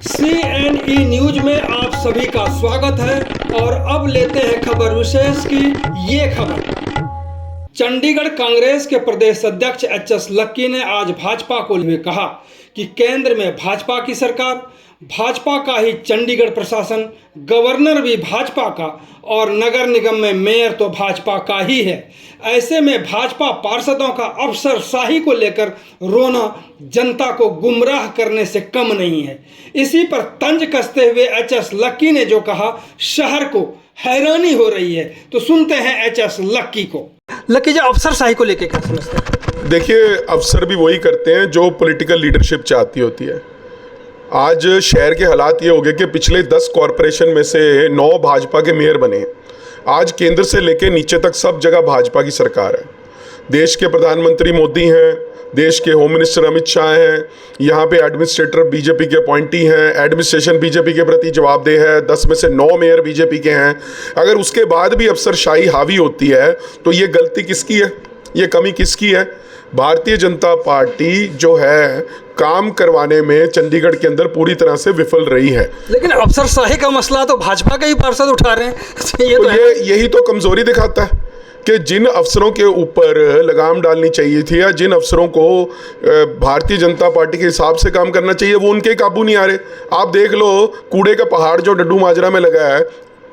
CNE news में आप सभी का स्वागत है और अब लेते हैं खबर विशेष की ये खबर। चंडीगढ़ कांग्रेस के प्रदेश अध्यक्ष HS लक्की ने आज भाजपा को कहा कि केंद्र में भाजपा की सरकार, भाजपा का ही चंडीगढ़ प्रशासन, गवर्नर भी भाजपा का और नगर निगम में मेयर तो भाजपा का ही है। ऐसे में भाजपा पार्षदों का अफसरशाही को लेकर रोना जनता को गुमराह करने से कम नहीं है। इसी पर तंज कसते हुए HS लक्की ने जो कहा, शहर को हैरानी हो रही है। तो सुनते हैं HS लक्की को। लक्की जी, अफसरशाही को लेकर क्या समझते हैं? देखिए, अफसर भी वही करते हैं जो पॉलिटिकल लीडरशिप चाहती होती है। आज शहर के हालात ये हो गए कि पिछले 10 कॉरपोरेशन में से 9 भाजपा के मेयर बने। आज केंद्र से लेकर नीचे तक सब जगह भाजपा की सरकार है। देश के प्रधानमंत्री मोदी हैं, देश के होम मिनिस्टर अमित शाह हैं, यहाँ पे एडमिनिस्ट्रेटर बीजेपी के अपॉइंटी हैं, एडमिनिस्ट्रेशन बीजेपी के प्रति जवाबदेह है, 10 में से 9 मेयर बीजेपी के हैं। अगर उसके बाद भी अफसरशाही हावी होती है तो ये गलती किसकी है, ये कमी किसकी है? भारतीय जनता पार्टी जो है काम करवाने में चंडीगढ़ के अंदर पूरी तरह से विफल रही है। लेकिन अफसरशाही का मसला तो भाजपा के ही पार्षद उठा रहे हैं। यही तो कमजोरी दिखाता है कि जिन अफसरों के ऊपर लगाम डालनी चाहिए थी या जिन अफसरों को भारतीय जनता पार्टी के हिसाब से काम करना चाहिए, वो उनके काबू नहीं आ रहे। आप देख लो, कूड़े का पहाड़ जो डड्डू माजरा में लगा है,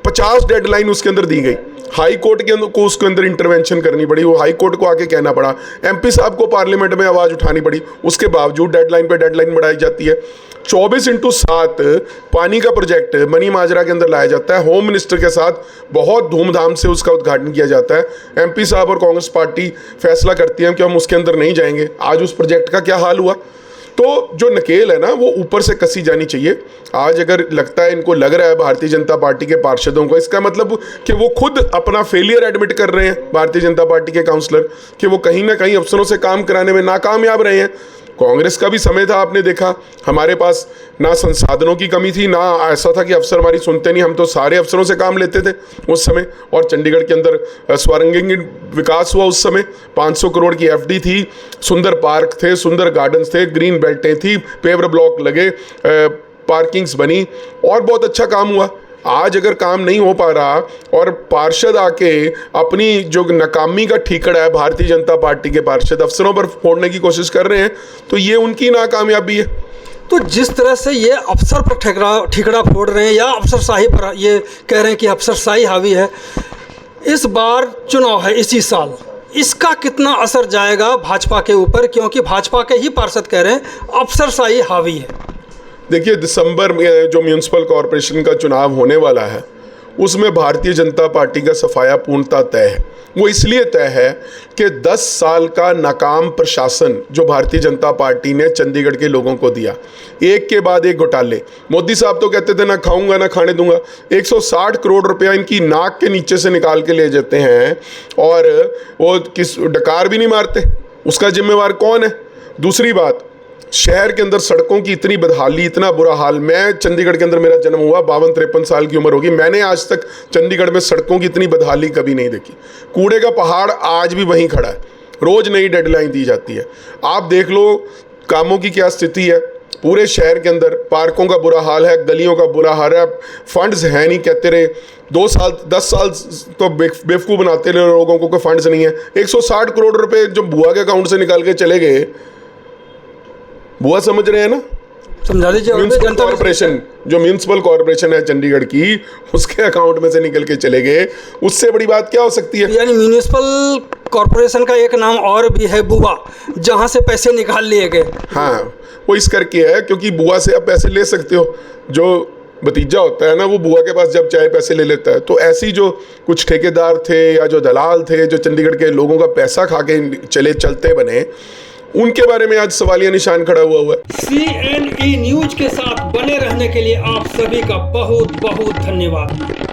50 डेडलाइन उसके अंदर दी गई। हाई कोर्ट के अंदर को उसके अंदर इंटरवेंशन करनी पड़ी, वो हाई कोर्ट को आके कहना पड़ा, MP साहब को पार्लियामेंट में आवाज़ उठानी पड़ी, उसके बावजूद डेडलाइन पे डेडलाइन बढ़ाई जाती है। 24x7 पानी का प्रोजेक्ट मनी माजरा के अंदर लाया जाता है। होम मिनिस्टर के साथ बहुत धूमधाम से उसका उद्घाटन किया जाता है। MP साहब और कांग्रेस पार्टी फैसला करती है कि हम उसके अंदर नहीं जाएंगे। आज उस प्रोजेक्ट का क्या हाल हुआ? तो जो नकेल है ना, वो ऊपर से कसी जानी चाहिए। आज अगर लगता है, इनको लग रहा है भारतीय जनता पार्टी के पार्षदों को, इसका मतलब कि वो खुद अपना फेलियर एडमिट कर रहे हैं, भारतीय जनता पार्टी के काउंसलर, कि वो कहीं ना कहीं अफसरों से काम कराने में नाकामयाब रहे हैं। कांग्रेस का भी समय था, आपने देखा, हमारे पास ना संसाधनों की कमी थी, ना ऐसा था कि अफसर हमारी सुनते नहीं। हम तो सारे अफसरों से काम लेते थे उस समय, और चंडीगढ़ के अंदर स्वारंगिक विकास हुआ उस समय। 500 करोड़ की FD थी, सुंदर पार्क थे, सुंदर गार्डन्स थे, ग्रीन बेल्टें थी, पेवर ब्लॉक लगे, पार्किंग्स बनी और बहुत अच्छा काम हुआ। आज अगर काम नहीं हो पा रहा और पार्षद आके अपनी जो नाकामी का ठीकरा है भारतीय जनता पार्टी के पार्षद अफसरों पर फोड़ने की कोशिश कर रहे हैं, तो ये उनकी नाकामयाबी है। तो जिस तरह से ये अफसर पर ठीकरा फोड़ रहे हैं या अफसरशाही पर ये कह रहे हैं कि अफसरशाही हावी है, इस बार चुनाव है इसी साल, इसका कितना असर जाएगा भाजपा के ऊपर? क्योंकि भाजपा के ही पार्षद कह रहे हैं अफसरशाही हावी है। देखिए, दिसंबर में जो म्यूनसिपल कॉरपोरेशन का चुनाव होने वाला है, उसमें भारतीय जनता पार्टी का सफाया पूर्णतः तय है। वो इसलिए तय है कि 10 साल का नाकाम प्रशासन जो भारतीय जनता पार्टी ने चंडीगढ़ के लोगों को दिया, एक के बाद एक घोटाले। मोदी साहब तो कहते थे ना खाऊंगा ना खाने दूंगा। 160 करोड़ रुपया इनकी नाक के नीचे से निकाल के ले जाते हैं और वो किस डकार भी नहीं मारते। उसका जिम्मेवार कौन है? दूसरी बात, शहर के अंदर सड़कों की इतनी बदहाली, इतना बुरा हाल। मैं चंडीगढ़ के अंदर, मेरा जन्म हुआ, 52-53 साल की उम्र होगी, मैंने आज तक चंडीगढ़ में सड़कों की इतनी बदहाली कभी नहीं देखी। कूड़े का पहाड़ आज भी वहीं खड़ा है, रोज नई डेडलाइन दी जाती है। आप देख लो कामों की क्या स्थिति है पूरे शहर के अंदर। पार्कों का बुरा हाल है, गलियों का बुरा हाल है, फंड्स है नहीं, कहते रहे 2 साल 10 साल तो बेवकूफ़ बनाते रहे लोगों को, फंड्स नहीं है। 160 करोड़ रुपए जो बुआ के अकाउंट से निकाल के चले गए, बुआ समझ रहे हैं ना, समझा दीजिए। म्यूनसिपल कॉर्पोरेशन है चंडीगढ़ की, उसके अकाउंट में से निकल के चले गए। उससे बड़ी बात क्या हो सकती है? यानी म्यूनसिपल कॉर्पोरेशन का एक नाम और भी है बुआ, जहां से पैसे निकाल लिए गए। हाँ, वो इस करके है क्योंकि बुआ से आप पैसे ले सकते हो। जो भतीजा होता है ना, वो बुआ के पास जब चाहे पैसे ले लेता है। तो ऐसी जो कुछ ठेकेदार थे या जो दलाल थे जो चंडीगढ़ के लोगों का पैसा खा के चलते बने, उनके बारे में आज सवालिया निशान खड़ा हुआ है। CNE न्यूज के साथ बने रहने के लिए आप सभी का बहुत बहुत धन्यवाद।